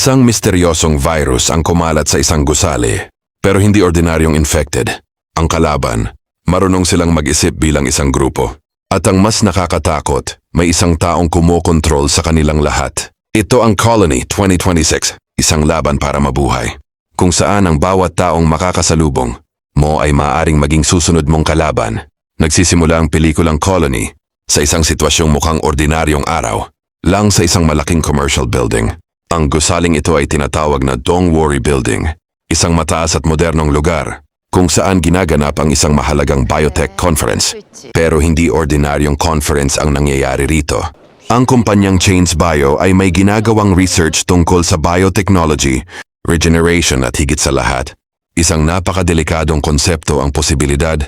Isang misteryosong virus ang kumalat sa isang gusali, pero hindi ordinaryong infected. Ang kalaban, marunong silang mag-isip bilang isang grupo. At ang mas nakakatakot, may isang taong kumokontrol sa kanilang lahat. Ito ang Colony 2026, isang laban para mabuhay. Kung saan ang bawat taong makakasalubong mo ay maaaring maging susunod mong kalaban. Nagsisimula ang pelikulang Colony sa isang sitwasyong mukhang ordinaryong araw, lang sa isang malaking commercial building. Ang gusaling ito ay tinatawag na Dongwori Building, isang mataas at modernong lugar kung saan ginaganap ang isang mahalagang biotech conference. Pero hindi ordinaryong conference ang nangyayari rito. Ang kumpanyang Chains Bio ay may ginagawang research tungkol sa biotechnology, regeneration at higit sa lahat, isang napakadelikadong konsepto ang posibilidad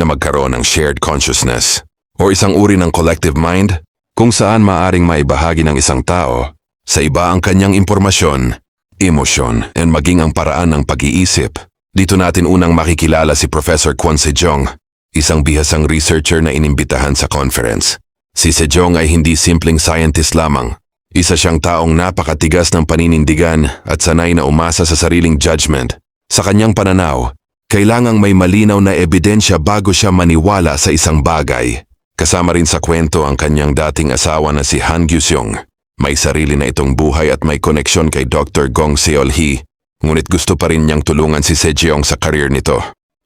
na magkaroon ng shared consciousness o isang uri ng collective mind kung saan maaring maibahagi ng isang tao sa iba ang kanyang impormasyon, emosyon, and maging ang paraan ng pag-iisip. Dito natin unang makikilala si Professor Kwon Sejong, isang bihasang researcher na inimbitahan sa conference. Si Sejong ay hindi simpleng scientist lamang. Isa siyang taong napakatigas ng paninindigan at sanay na umasa sa sariling judgment. Sa kanyang pananaw, kailangang may malinaw na ebidensya bago siya maniwala sa isang bagay. Kasama rin sa kwento ang kanyang dating asawa na si Han Gyu-seong. May sarili na itong buhay at may koneksyon kay Dr. Gong Seol-hee, ngunit gusto pa rin niyang tulungan si Sejong sa career nito.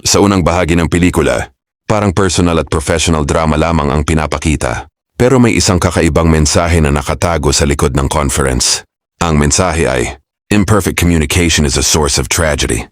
Sa unang bahagi ng pelikula, parang personal at professional drama lamang ang pinapakita. Pero may isang kakaibang mensahe na nakatago sa likod ng conference. Ang mensahe ay, imperfect communication is a source of tragedy.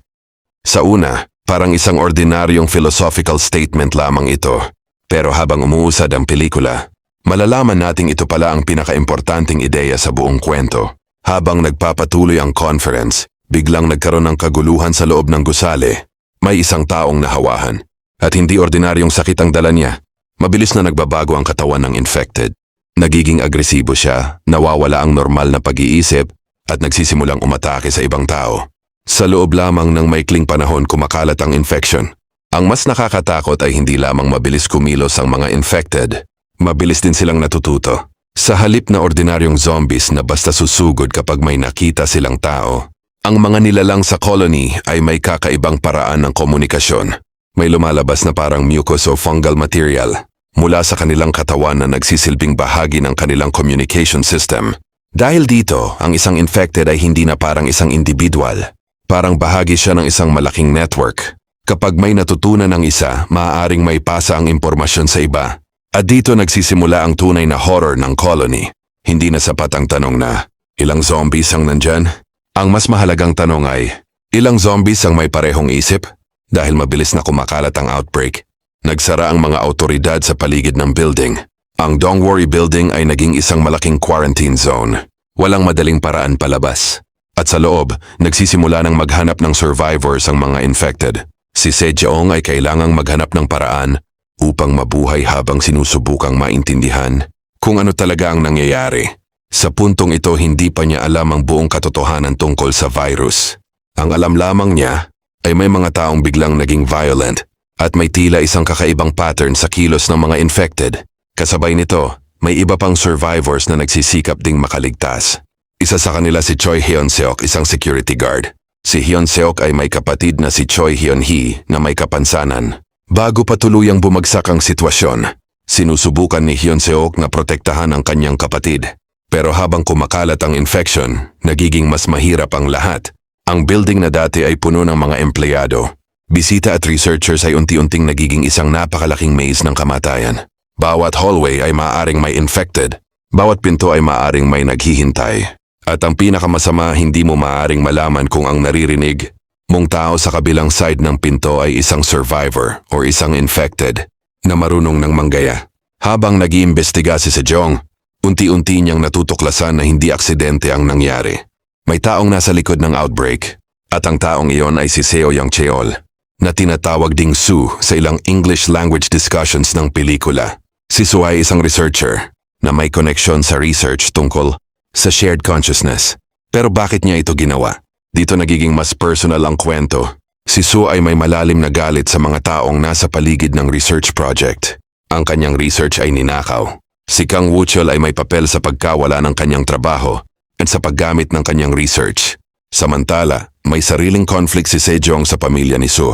Sa una, parang isang ordinaryong philosophical statement lamang ito. Pero habang umuusad ang pelikula, malalaman nating ito pala ang pinakaimportanteng ideya sa buong kwento. Habang nagpapatuloy ang conference, biglang nagkaroon ng kaguluhan sa loob ng gusali. May isang taong nahawahan. At hindi ordinaryong sakit ang dala niya. Mabilis na nagbabago ang katawan ng infected. Nagiging agresibo siya, nawawala ang normal na pag-iisip, at nagsisimulang umatake sa ibang tao. Sa loob lamang ng maikling panahon kumakalat ang infection. Ang mas nakakatakot ay hindi lamang mabilis kumilos ang mga infected, mabilis din silang natututo. Sa halip na ordinaryong zombies na basta susugod kapag may nakita silang tao, ang mga nilalang sa colony ay may kakaibang paraan ng komunikasyon. May lumalabas na parang mucus o fungal material mula sa kanilang katawan na nagsisilbing bahagi ng kanilang communication system. Dahil dito, ang isang infected ay hindi na parang isang individual. Parang bahagi siya ng isang malaking network. Kapag may natutunan ng isa, maaaring may pasa ang impormasyon sa iba. At dito nagsisimula ang tunay na horror ng colony. Hindi na sapat ang tanong na, ilang zombies ang nandyan? Ang mas mahalagang tanong ay, ilang zombies ang may parehong isip? Dahil mabilis na kumakalat ang outbreak, nagsara ang mga autoridad sa paligid ng building. Ang Dongwori Building ay naging isang malaking quarantine zone. Walang madaling paraan palabas. At sa loob, nagsisimula ng maghanap ng survivors ang mga infected. Si Sejong ay kailangang maghanap ng paraan upang mabuhay habang sinusubukang maintindihan kung ano talaga ang nangyayari. Sa puntong ito, hindi pa niya alam ang buong katotohanan tungkol sa virus. Ang alam lamang niya ay may mga taong biglang naging violent at may tila isang kakaibang pattern sa kilos ng mga infected. Kasabay nito, may iba pang survivors na nagsisikap ding makaligtas. Isa sa kanila si Choi Hyun-seok, isang security guard. Si Hyun-seok ay may kapatid na si Choi Hyun-hee na may kapansanan. Bago pa tuluyang bumagsak ang sitwasyon, sinusubukan ni Hyun-seok na protektahan ang kanyang kapatid. Pero habang kumakalat ang infection, nagiging mas mahirap ang lahat. Ang building na dati ay puno ng mga empleyado. Bisita at researchers ay unti-unting nagiging isang napakalaking maze ng kamatayan. Bawat hallway ay maaaring may infected. Bawat pinto ay maaaring may naghihintay. At ang pinakamasama, hindi mo maaaring malaman kung ang naririnig mong tao sa kabilang side ng pinto ay isang survivor o isang infected na marunong ng manggaya. Habang nag-iimbestiga si Sejong, unti-unti niyang natutuklasan na hindi aksidente ang nangyari. May taong nasa likod ng outbreak at ang taong iyon ay si Seo Young-cheol na tinatawag ding Su sa ilang English language discussions ng pelikula. Si Su ay isang researcher na may koneksyon sa research tungkol sa shared consciousness. Pero bakit niya ito ginawa? Dito nagiging mas personal ang kwento. Si Su ay may malalim na galit sa mga taong nasa paligid ng research project. Ang kanyang research ay ninakaw. Si Kang Woo-cheol ay may papel sa pagkawala ng kanyang trabaho at sa paggamit ng kanyang research. Samantala, may sariling conflict si Sejong sa pamilya ni Soo.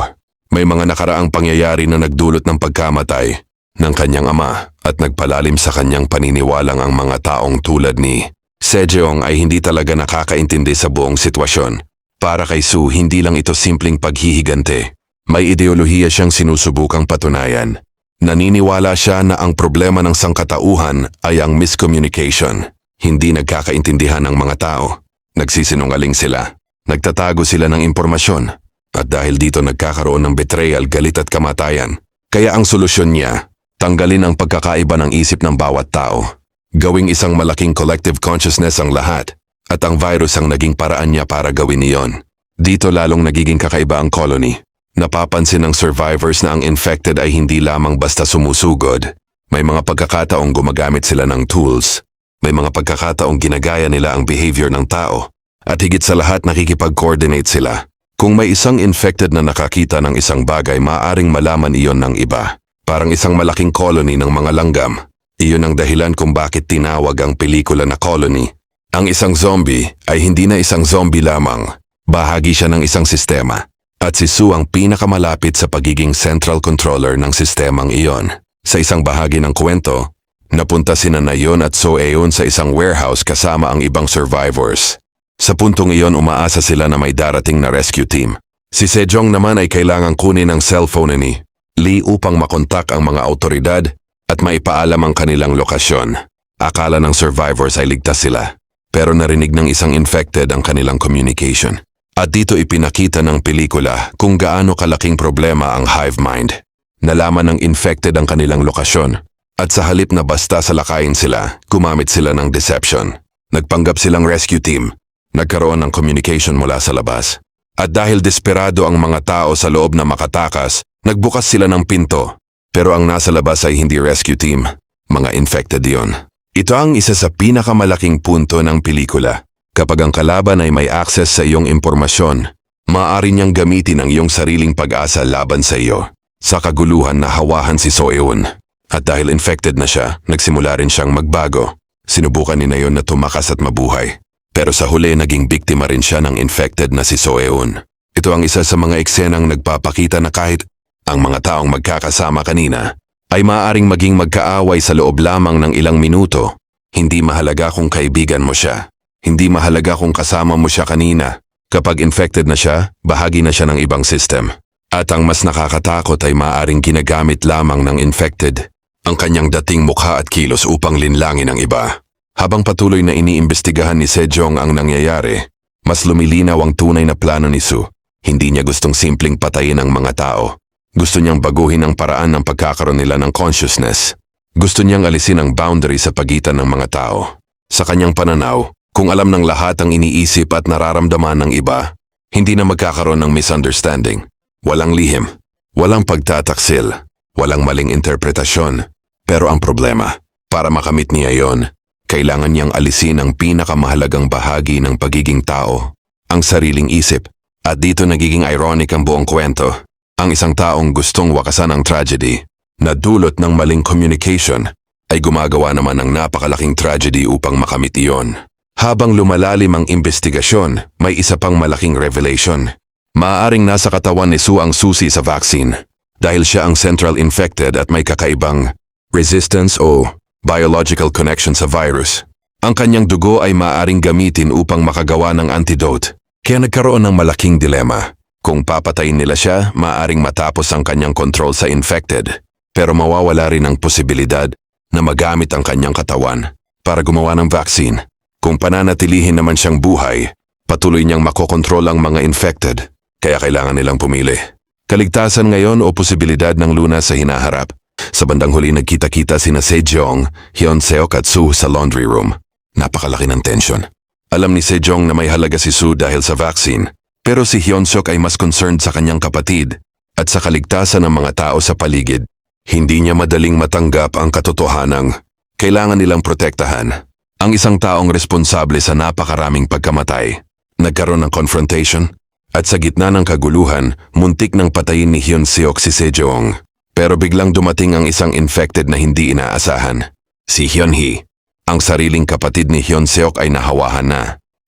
May mga nakaraang pangyayari na nagdulot ng pagkamatay ng kanyang ama at nagpalalim sa kanyang paniniwalang ang mga taong tulad ni Sejong ay hindi talaga nakakaintindi sa buong sitwasyon. Para kay Soo, hindi lang ito simpleng paghihigante. May ideolohiya siyang sinusubukang patunayan. Naniniwala siya na ang problema ng sangkatauhan ay ang miscommunication. Hindi nagkakaintindihan ng mga tao. Nagsisinungaling sila. Nagtatago sila ng impormasyon. At dahil dito nagkakaroon ng betrayal, galit at kamatayan. Kaya ang solusyon niya, tanggalin ang pagkakaiba ng isip ng bawat tao. Gawing isang malaking collective consciousness ang lahat. At ang virus ang naging paraan niya para gawin iyon. Dito lalong nagiging kakaiba ang colony. Napapansin ng survivors na ang infected ay hindi lamang basta sumusugod. May mga pagkakataong gumagamit sila ng tools. May mga pagkakataong ginagaya nila ang behavior ng tao. At higit sa lahat nakikipag-coordinate sila. Kung may isang infected na nakakita ng isang bagay, maaaring malaman iyon ng iba. Parang isang malaking colony ng mga langgam. Iyon ang dahilan kung bakit tinawag ang pelikula na Colony. Ang isang zombie ay hindi na isang zombie lamang. Bahagi siya ng isang sistema. At si Soo ang pinakamalapit sa pagiging central controller ng sistemang iyon. Sa isang bahagi ng kwento, napunta sina Nayeon at So Eun sa isang warehouse kasama ang ibang survivors. Sa puntong iyon, umaasa sila na may darating na rescue team. Si Sejong naman ay kailangang kunin ang cellphone ni Lee upang makontak ang mga autoridad at maipaalam ang kanilang lokasyon. Akala ng survivors ay ligtas sila, pero narinig ng isang infected ang kanilang communication. At dito ipinakita ng pelikula kung gaano kalaking problema ang hive mind. Nalaman ng infected ang kanilang lokasyon, at sa halip na basta salakayin sila, gumamit sila ng deception. Nagpanggap silang rescue team. Nagkaroon ng communication mula sa labas. At dahil desperado ang mga tao sa loob na makatakas, nagbukas sila ng pinto. Pero ang nasa labas ay hindi rescue team, mga infected yon. Ito ang isa sa pinakamalaking punto ng pelikula. Kapag ang kalaban ay may access sa iyong impormasyon, maaari niyang gamitin ang iyong sariling pag-asa laban sa iyo. Sa kaguluhan, nahawahan si So Eun. At dahil infected na siya, nagsimula rin siyang magbago. Sinubukan ni Nayeon na tumakas at mabuhay. Pero sa huli, naging biktima rin siya ng infected na si So Eun. Ito ang isa sa mga eksenang nagpapakita na kahit ang mga taong magkakasama kanina ay maaaring maging magkaaway sa loob lamang ng ilang minuto. Hindi mahalaga kung kaibigan mo siya. Hindi mahalaga kung kasama mo siya kanina. Kapag infected na siya, bahagi na siya ng ibang system. At ang mas nakakatakot ay maaaring ginagamit lamang ng infected ang kanyang dating mukha at kilos upang linlangin ang iba. Habang patuloy na iniimbestigahan ni Sejong ang nangyayari, mas lumilinaw ang tunay na plano ni Soo. Hindi niya gustong simpleng patayin ang mga tao. Gusto niyang baguhin ang paraan ng pagkakaroon nila ng consciousness. Gusto niyang alisin ang boundary sa pagitan ng mga tao. Sa kanyang pananaw, kung alam ng lahat ang iniisip at nararamdaman ng iba, hindi na magkakaroon ng misunderstanding. Walang lihim, walang pagtataksil, walang maling interpretasyon. Pero ang problema, para makamit niya yon, kailangan niyang alisin ang pinakamahalagang bahagi ng pagiging tao, ang sariling isip. At dito nagiging ironic ang buong kwento. Ang isang taong gustong wakasan ang tragedy na dulot ng maling communication ay gumagawa naman ng napakalaking tragedy upang makamit iyon. Habang lumalalim ang investigasyon, may isa pang malaking revelation. Maaaring nasa katawan ni Soo ang susi sa vaccine dahil siya ang central infected at may kakaibang resistance o biological connection sa virus. Ang kanyang dugo ay maaaring gamitin upang makagawa ng antidote. Kaya nagkaroon ng malaking dilema. Kung papatayin nila siya, maaaring matapos ang kanyang control sa infected. Pero mawawala rin ang posibilidad na magamit ang kanyang katawan para gumawa ng vaccine. Kung pananatilihin naman siyang buhay, patuloy niyang makokontrol ang mga infected. Kaya kailangan nilang pumili. Kaligtasan ngayon o posibilidad ng lunas sa hinaharap. Sa bandang huli nagkita-kita sina Sejong, Hyunseok at Soo sa laundry room. Napakalaki ng tension. Alam ni Sejong na may halaga si Soo dahil sa vaccine. Pero si Hyunseok ay mas concerned sa kanyang kapatid at sa kaligtasan ng mga tao sa paligid. Hindi niya madaling matanggap ang katotohanang kailangan nilang protektahan ang isang taong responsable sa napakaraming pagkamatay. Nagkaroon ng confrontation at sa gitna ng kaguluhan, muntik nang patayin ni Hyunseok si Sejong. Pero biglang dumating ang isang infected na hindi inaasahan. Si Hyunhee. Ang sariling kapatid ni Hyunseok ay nahawahan na.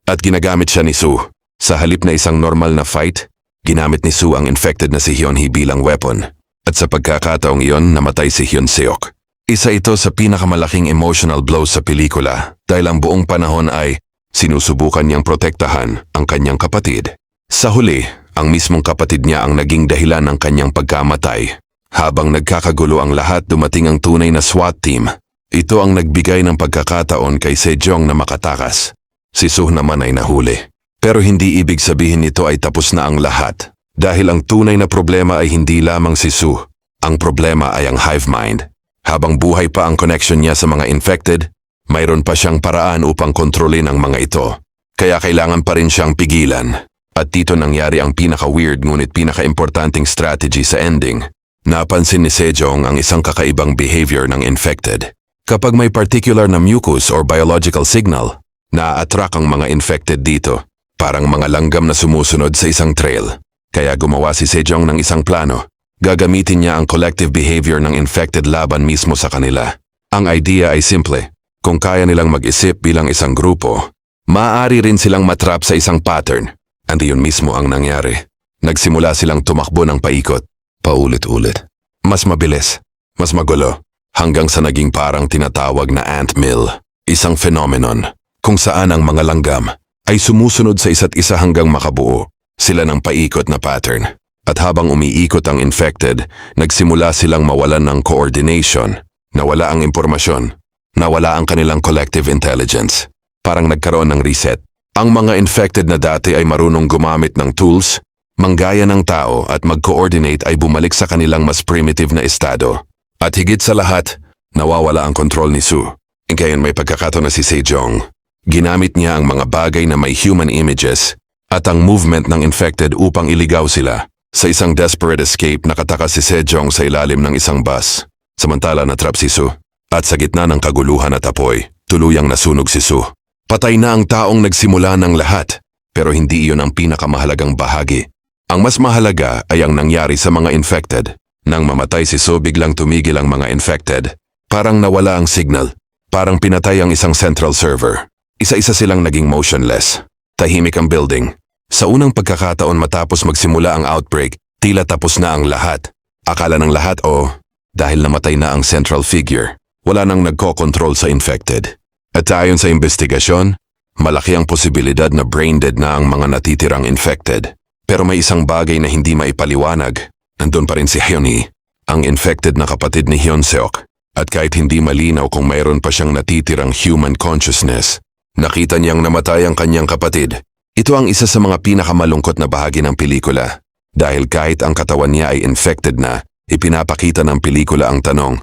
At ginagamit siya ni Sue. Sa halip na isang normal na fight, ginamit ni Sue ang infected na si Hyun-hee bilang weapon. At sa pagkakataong iyon, namatay si Hyun-seok. Isa ito sa pinakamalaking emotional blows sa pelikula dahil ang buong panahon ay sinusubukan niyang protektahan ang kanyang kapatid. Sa huli, ang mismong kapatid niya ang naging dahilan ng kanyang pagkamatay. Habang nagkakagulo ang lahat, dumating ang tunay na SWAT team. Ito ang nagbigay ng pagkakataon kay Sejong na makatakas. Si Soo naman ay nahuli. Pero hindi ibig sabihin nito ay tapos na ang lahat. Dahil ang tunay na problema ay hindi lamang si Soo. Ang problema ay ang hive mind. Habang buhay pa ang connection niya sa mga infected, mayroon pa siyang paraan upang kontrolin ang mga ito. Kaya kailangan pa rin siyang pigilan. At dito nangyari ang pinaka-weird ngunit pinaka-importanting strategy sa ending. Napansin ni Sejong ang isang kakaibang behavior ng infected. Kapag may particular na mucus or biological signal, na-attract ang mga infected dito. Parang mga langgam na sumusunod sa isang trail. Kaya gumawa si Sejong ng isang plano. Gagamitin niya ang collective behavior ng infected laban mismo sa kanila. Ang idea ay simple. Kung kaya nilang mag-isip bilang isang grupo, maaari rin silang matrap sa isang pattern. At iyon mismo ang nangyari. Nagsimula silang tumakbo ng paikot. Paulit-ulit. Mas mabilis. Mas magulo. Hanggang sa naging parang tinatawag na ant mill. Isang phenomenon. Kung saan ang mga langgam ay sumusunod sa isa't isa hanggang makabuo sila ng paikot na pattern. At habang umiikot ang infected, nagsimula silang mawalan ng coordination, nawala ang impormasyon, nawala ang kanilang collective intelligence. Parang nagkaroon ng reset. Ang mga infected na dati ay marunong gumamit ng tools, manggaya ng tao at mag-coordinate ay bumalik sa kanilang mas primitive na estado. At higit sa lahat, nawawala ang kontrol ni Soo. Ngayon may pagkakataon na si Sejong. Ginamit niya ang mga bagay na may human images at ang movement ng infected upang iligaw sila. Sa isang desperate escape, nakatakas si Sejong sa ilalim ng isang bus. Samantala natrap si Soo. At sa gitna ng kaguluhan at apoy, tuluyang nasunog si Soo. Patay na ang taong nagsimula ng lahat. Pero hindi iyon ang pinakamahalagang bahagi. Ang mas mahalaga ay ang nangyari sa mga infected. Nang mamatay si Soo, biglang tumigil ang mga infected. Parang nawala ang signal. Parang pinatay ang isang central server. Isa-isa silang naging motionless. Tahimik ang building. Sa unang pagkakataon matapos magsimula ang outbreak, tila tapos na ang lahat. Akala ng lahat dahil namatay na ang central figure, wala nang nagko-control sa infected. At ayon sa investigasyon, malaki ang posibilidad na brain dead na ang mga natitirang infected. Pero may isang bagay na hindi maipaliwanag. Nandun pa rin si Hyun-hee, ang infected na kapatid ni Hyun-seok. At kahit hindi malinaw kung mayroon pa siyang natitirang human consciousness, nakita niyang namatay ang kanyang kapatid. Ito ang isa sa mga pinakamalungkot na bahagi ng pelikula. Dahil kahit ang katawan niya ay infected na, ipinapakita ng pelikula ang tanong,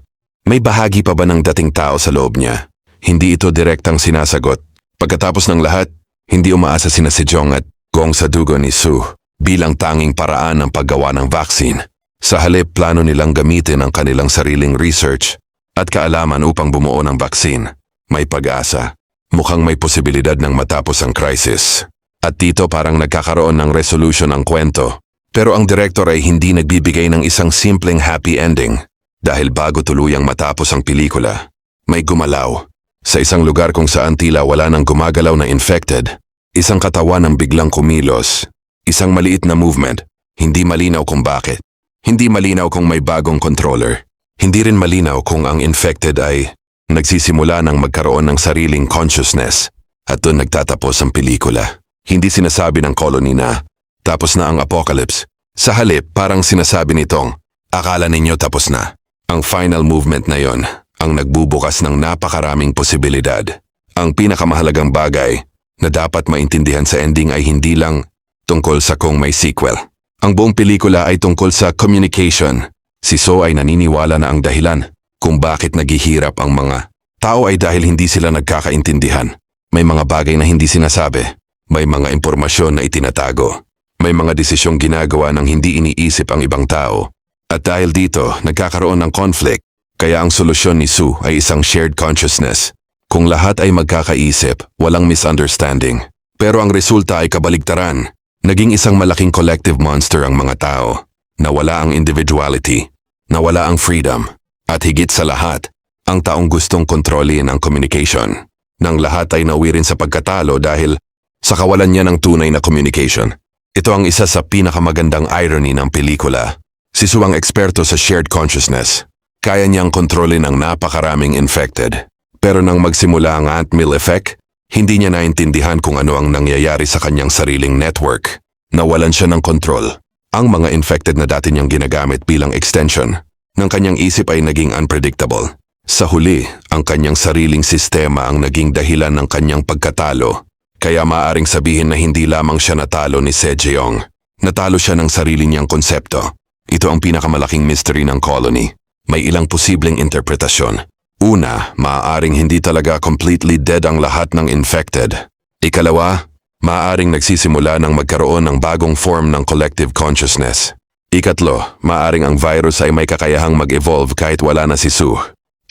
may bahagi pa ba ng dating tao sa loob niya? Hindi ito direktang sinasagot. Pagkatapos ng lahat, hindi umaasa sina Sejong at Gong sa dugo ni Soo bilang tanging paraan ng paggawa ng vaccine. Sa halip, plano nilang gamitin ang kanilang sariling research at kaalaman upang bumuo ng vaccine. May pag-asa. Mukhang may posibilidad ng matapos ang crisis. At dito parang nagkakaroon ng resolution ang kwento. Pero ang direktor ay hindi nagbibigay ng isang simpleng happy ending. Dahil bago tuluyang matapos ang pelikula, may gumalaw. Sa isang lugar kung saan tila wala nang gumagalaw na infected, isang katawan ang biglang kumilos. Isang maliit na movement. Hindi malinaw kung bakit. Hindi malinaw kung may bagong controller. Hindi rin malinaw kung ang infected ay nagsisimula ng magkaroon ng sariling consciousness. At doon nagtatapos ang pelikula. Hindi sinasabi ng colony na tapos na ang apocalypse. Sa halip, parang sinasabi nitong, akala ninyo tapos na. Ang final movement na yon, ang nagbubukas ng napakaraming posibilidad. Ang pinakamahalagang bagay na dapat maintindihan sa ending ay hindi lang tungkol sa kung may sequel. Ang buong pelikula ay tungkol sa communication. Si Soo ay naniniwala na ang dahilan kung bakit naghihirap ang mga tao ay dahil hindi sila nagkakaintindihan. May mga bagay na hindi sinasabi. May mga impormasyon na itinatago. May mga desisyong ginagawa ng hindi iniisip ang ibang tao. At dahil dito, nagkakaroon ng conflict. Kaya ang solusyon ni Soo ay isang shared consciousness. Kung lahat ay magkakaisip, walang misunderstanding. Pero ang resulta ay kabaligtaran. Naging isang malaking collective monster ang mga tao. Nawala ang individuality. Nawala ang freedom. At higit sa lahat, ang taong gustong kontrolin ang communication. Nang lahat ay nauwi rin sa pagkatalo dahil sa kawalan niya ng tunay na communication. Ito ang isa sa pinakamagandang irony ng pelikula. Si Sue ang eksperto sa shared consciousness. Kaya niyang kontrolin ang napakaraming infected. Pero nang magsimula ang Aunt Mill effect, hindi niya naintindihan kung ano ang nangyayari sa kanyang sariling network. Nawalan siya ng kontrol. Ang mga infected na dati niyang ginagamit bilang extension ng kanyang isip ay naging unpredictable. Sa huli, ang kanyang sariling sistema ang naging dahilan ng kanyang pagkatalo. Kaya maaaring sabihin na hindi lamang siya natalo ni Sejong. Natalo siya ng sarili niyang konsepto. Ito ang pinakamalaking mystery ng colony. May ilang posibleng interpretasyon. Una, maaaring hindi talaga completely dead ang lahat ng infected. Ikalawa, maaaring nagsisimula ng magkaroon ng bagong form ng collective consciousness. Ikatlo, maaaring ang virus ay may kakayahang mag-evolve kahit wala na si Sue.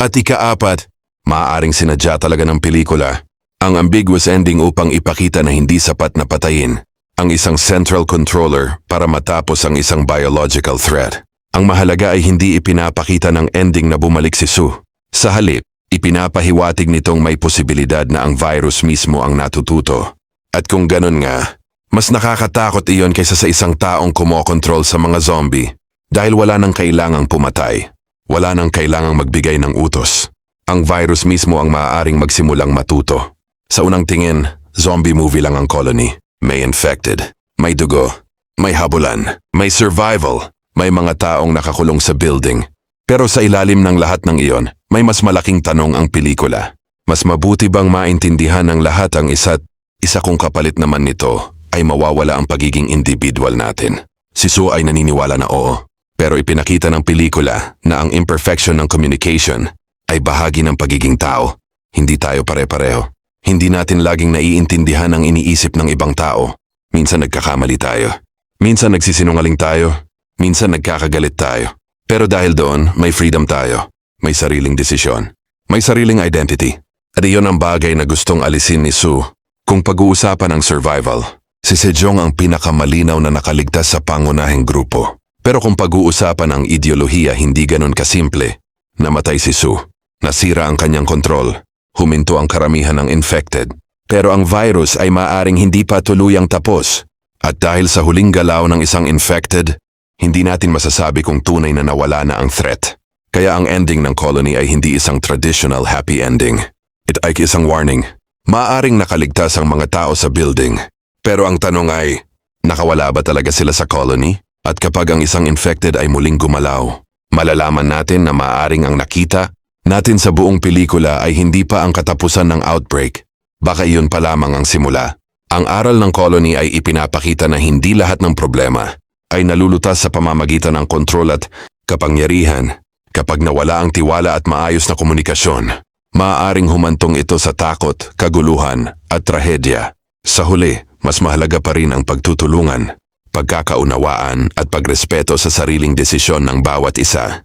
At ikaapat, maaaring sinadya talaga ng pelikula ang ambiguous ending upang ipakita na hindi sapat na patayin ang isang central controller para matapos ang isang biological threat. Ang mahalaga ay hindi ipinapakita ng ending na bumalik si Sue. Sa halip, ipinapahiwatig nitong may posibilidad na ang virus mismo ang natututo. At kung ganun nga, mas nakakatakot iyon kaysa sa isang taong kumokontrol sa mga zombie dahil wala nang kailangang pumatay. Wala nang kailangang magbigay ng utos. Ang virus mismo ang maaaring magsimulang matuto. Sa unang tingin, zombie movie lang ang colony. May infected, may dugo, may habulan, may survival, may mga taong nakakulong sa building. Pero sa ilalim ng lahat ng iyon, may mas malaking tanong ang pelikula. Mas mabuti bang maintindihan ng lahat ang isa kung kapalit naman nito ay mawawala ang pagiging individual natin? Si Sue ay naniniwala na oo. Pero ipinakita ng pelikula na ang imperfection ng communication ay bahagi ng pagiging tao. Hindi tayo pare-pareho. Hindi natin laging naiintindihan ang iniisip ng ibang tao. Minsan nagkakamali tayo. Minsan nagsisinungaling tayo. Minsan nagkakagalit tayo. Pero dahil doon, may freedom tayo. May sariling desisyon. May sariling identity. At iyon ang bagay na gustong alisin ni Sue. Kung pag-uusapan ang survival, si Sejong ang pinakamalinaw na nakaligtas sa pangunahing grupo. Pero kung pag-uusapan ang ideolohiya, hindi ganun kasimple. Namatay si Sue. Nasira ang kanyang kontrol. Huminto ang karamihan ng infected. Pero ang virus ay maaring hindi pa tuluyang tapos. At dahil sa huling galaw ng isang infected, hindi natin masasabi kung tunay na nawala na ang threat. Kaya ang ending ng colony ay hindi isang traditional happy ending. Ito ay isang warning. Maaring nakaligtas ang mga tao sa building. Pero ang tanong ay, nakawala ba talaga sila sa colony? At kapag ang isang infected ay muling gumalaw, malalaman natin na maaring ang nakita natin sa buong pelikula ay hindi pa ang katapusan ng outbreak. Baka iyon pa lamang ang simula. Ang aral ng colony ay ipinapakita na hindi lahat ng problema ay nalulutas sa pamamagitan ng kontrol at kapangyarihan. Kapag nawala ang tiwala at maayos na komunikasyon, maaaring humantong ito sa takot, kaguluhan at trahedya. Sa huli, mas mahalaga pa rin ang pagtutulungan, pagkakaunawaan at pagrespeto sa sariling desisyon ng bawat isa.